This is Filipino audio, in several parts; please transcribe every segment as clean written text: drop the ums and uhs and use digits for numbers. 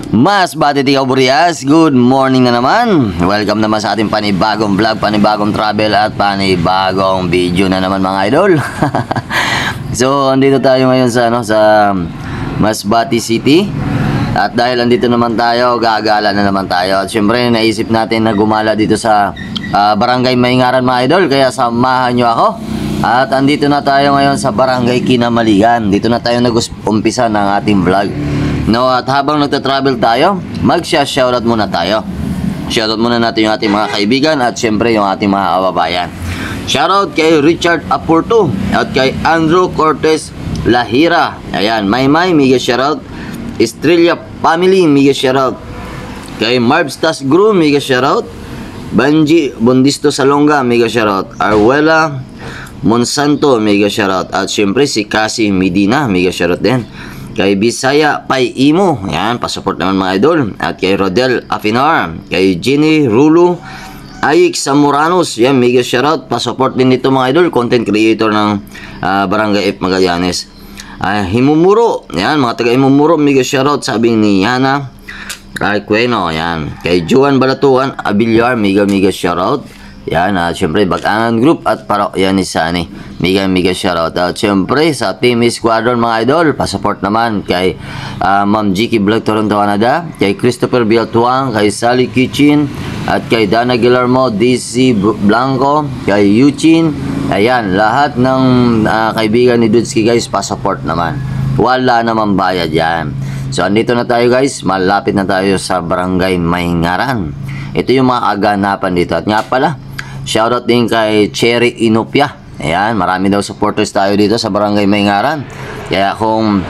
Masbate Tikaw Burias, good morning na naman. Welcome naman sa ating panibagong vlog, panibagong travel at panibagong video na naman mga idol. So, andito tayo ngayon sa Masbate City. At dahil andito naman tayo, gagala na naman tayo. At syempre, naisip natin na gumala dito sa Barangay Maingaran mga idol. Kaya samahan nyo ako. At andito na tayo ngayon sa Barangay Kinamalian. Dito na tayo nag-umpisa ng ating vlog. No, at habang nagta-travel tayo, mag-shoutout muna tayo. Shoutout muna natin yung ating mga kaibigan at syempre yung ating mga kababayan. Shoutout kay Richard Apurto at kay Andrew Cortez Lahira. Ayan, Maymay, mega shoutout. Estrella Family, mega shoutout. Kay Marbs Tasgru, mega shoutout. Banji Bondisto Salonga, mega shoutout. Arwela Monsanto, mega shoutout. At syempre si Cassie Medina, mega shoutout din. Kay Bisaya Pai Imo, yan, pasupport naman mga idol. At kay Rodel Afinar, kay Jenny Rulo, Ayik Samuranos, yan, mega shoutout, pasupport din dito mga idol, content creator ng Barangay F Magallanes. Himumuro, yan, mga taga Himumuro, mega shoutout, sabi ni Yana Raqueno, yan. Kay Juan Balatuan Abilyar, mega shoutout. Yan, at syempre Bagangan Group at Parokya ni Sani, mega shoutout. At syempre sa Team Squadron mga idol, pasupport naman kay Ma'am Jiki Vlog Toronto, Canada, kay Christopher Bialtuang, kay Sally Kitchen, at kay Dana Guillermo, DC Blanco, kay Yuchin. Ayan, lahat ng kaibigan ni Dudski guys, pasupport naman. Wala naman bayad yan. So andito na tayo guys, malapit na tayo sa Barangay Maingaran. Ito yung mga aganapan dito. At nga pala, shoutout din kay Cherry Inopia. Ayan, marami daw supporters tayo dito sa Barangay Maingaran. Kaya kung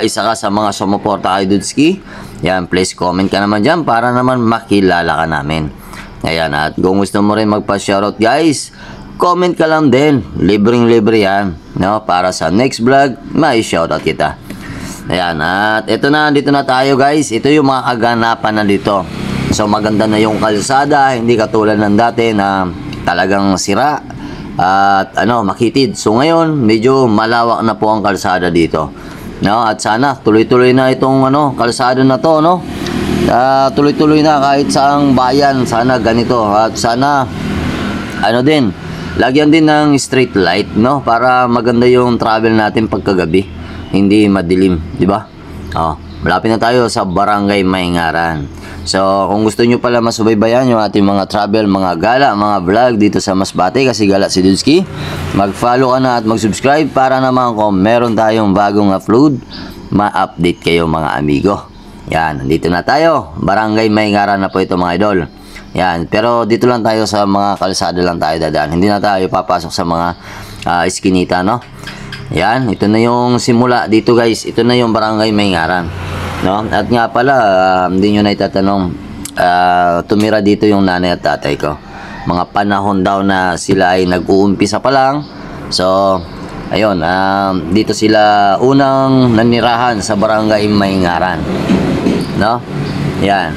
isa ka sa mga sumuporta kay Dudski, yan, please comment ka naman dyan para naman makilala ka namin. Ayan, at kung gusto mo rin magpa-shoutout guys, comment ka lang din. Libreng-libre yan, no? Para sa next vlog, may shoutout kita. Ayan, at ito na, dito na tayo guys. Ito yung mga kaganapan na dito. So maganda na yung kalsada, hindi katulad ng dati na talagang sira at makitid. So ngayon, medyo malawak na po ang kalsada dito. No, at sana tuloy-tuloy na itong kalsada na to, no? Tuloy-tuloy na kahit saang bayan, sana ganito. At sana din, lagyan din ng street light, no? Para maganda yung travel natin pagkagabi. Hindi madilim, di ba? Malapit na tayo sa Barangay Maingaran. So, kung gusto nyo pala masubaybayan yung ating mga travel, mga gala, mga vlog dito sa Masbate, kasi gala si Dudski, mag-follow ka na at mag-subscribe para naman kung meron tayong bagong upload, ma-update kayo mga amigo. Yan, nandito na tayo. Barangay Maingaran na po ito mga idol. Yan, pero dito lang tayo sa mga kalsada lang tayo dadaan. Hindi na tayo papasok sa mga iskinita, no? Yan, ito na yung simula dito guys. Ito na yung Barangay Maingaran, no? At nga pala, hindi nyo na itatanong, tumira dito yung nanay at tatay ko. Mga panahon daw na sila ay nag-uumpisa pa lang. So, ayun, dito sila unang nanirahan sa Barangay Maingaran, no? Yan.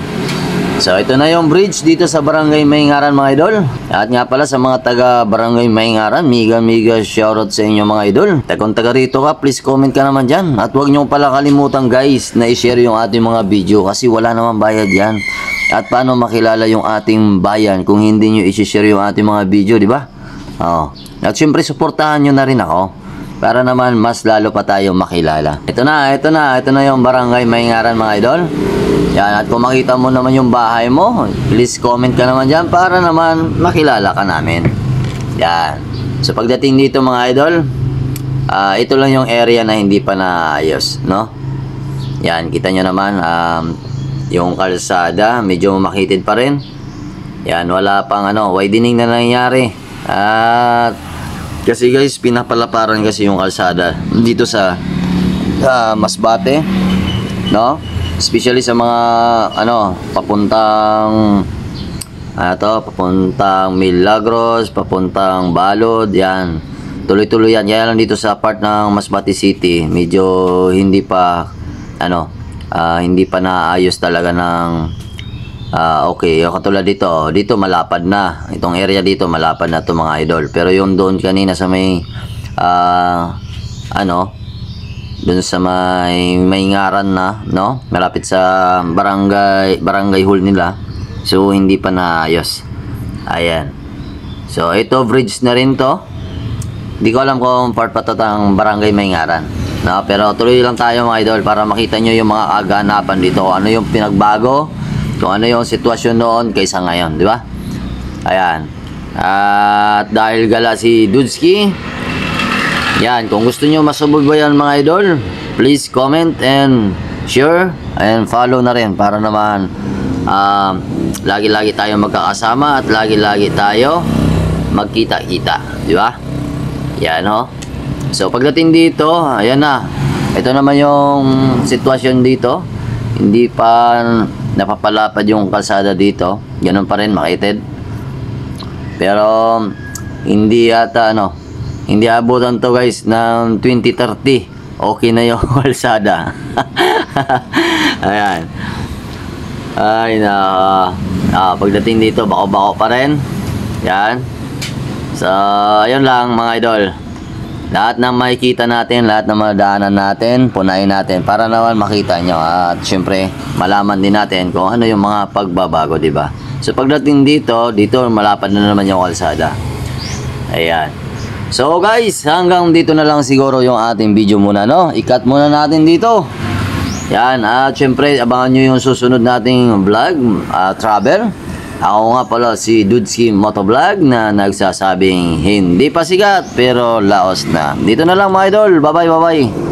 So, ito na yung bridge dito sa Barangay Maingaran mga idol. At nga pala sa mga taga Barangay Maingaran, mega shoutout sa inyo mga idol. Kung taga rito ka, please comment ka naman dyan. At huwag nyo pala kalimutan guys na i-share yung ating mga video kasi wala naman bayad yan. At paano makilala yung ating bayan kung hindi nyo i-share yung ating mga video, di ba? At syempre, suportahan nyo na rin ako para naman mas lalo pa tayo makilala. Ito na yung Barangay Maingaran mga idol. Yan, at kung makita mo naman yung bahay mo, please comment ka naman dyan para naman makilala ka namin. Yan. So pagdating dito mga idol, ito lang yung area na hindi pa naayos, no? Yan, kita nyo naman, yung kalsada, medyo makitid pa rin. Yan, wala pang widening na nangyayari. At kasi guys, pinapalaparan kasi yung kalsada dito sa Masbate, no? Especially sa mga papuntang Milagros, papuntang Balod, yan. Tuloy-tuloy yan. Kaya lang dito sa part ng Masbate City, medyo hindi pa naayos talaga ng okay. Katulad dito malapad na. Itong area dito malapad na to mga idol. Pero yung doon kanina sa may dun sa may ngaran na, no? Malapit sa barangay hall nila. So, hindi pa naayos. Ayan. So, ito, bridge na rin to. Hindi ko alam kung part pa to ng barangay Mayngaran. No? Pero tuloy lang tayo mga idol para makita nyo yung mga kaganapan dito. Kung ano yung pinagbago, kung ano yung sitwasyon noon kaysa ngayon. Di ba? Ayan. At dahil gala si Dudski, yan, kung gusto nyo masubaybayan mga idol, please comment and share and follow na rin para naman lagi-lagi tayo magkakasama at lagi-lagi tayo magkita-kita, di ba? Yan ho. So pagdating dito, ayan na. Ito naman yung sitwasyon dito. Hindi pa napapalapad yung kalsada dito. Ganun pa rin, makitid. Pero hindi yata hindi abutan to guys ng 2030. Okay na yung kalsada. Ayan. Ay na. Pagdating dito, bako-bako pa rin. Yan. So, ayun lang mga idol. Lahat ng makikita natin, lahat ng madaanan natin, punain natin para naman makita nyo. At syempre, malaman din natin kung ano yung mga pagbabago, di ba? So, pagdating dito malapad na naman yung kalsada. Ayan. So, guys, hanggang dito na lang siguro yung ating video muna, no? I-cut muna natin dito. Yan, at syempre, abangan nyo yung susunod nating vlog, travel. Ako nga pala si Dudski Motovlog na nagsasabing hindi pa sikat pero laos na. Dito na lang mga idol. Bye bye, bye bye.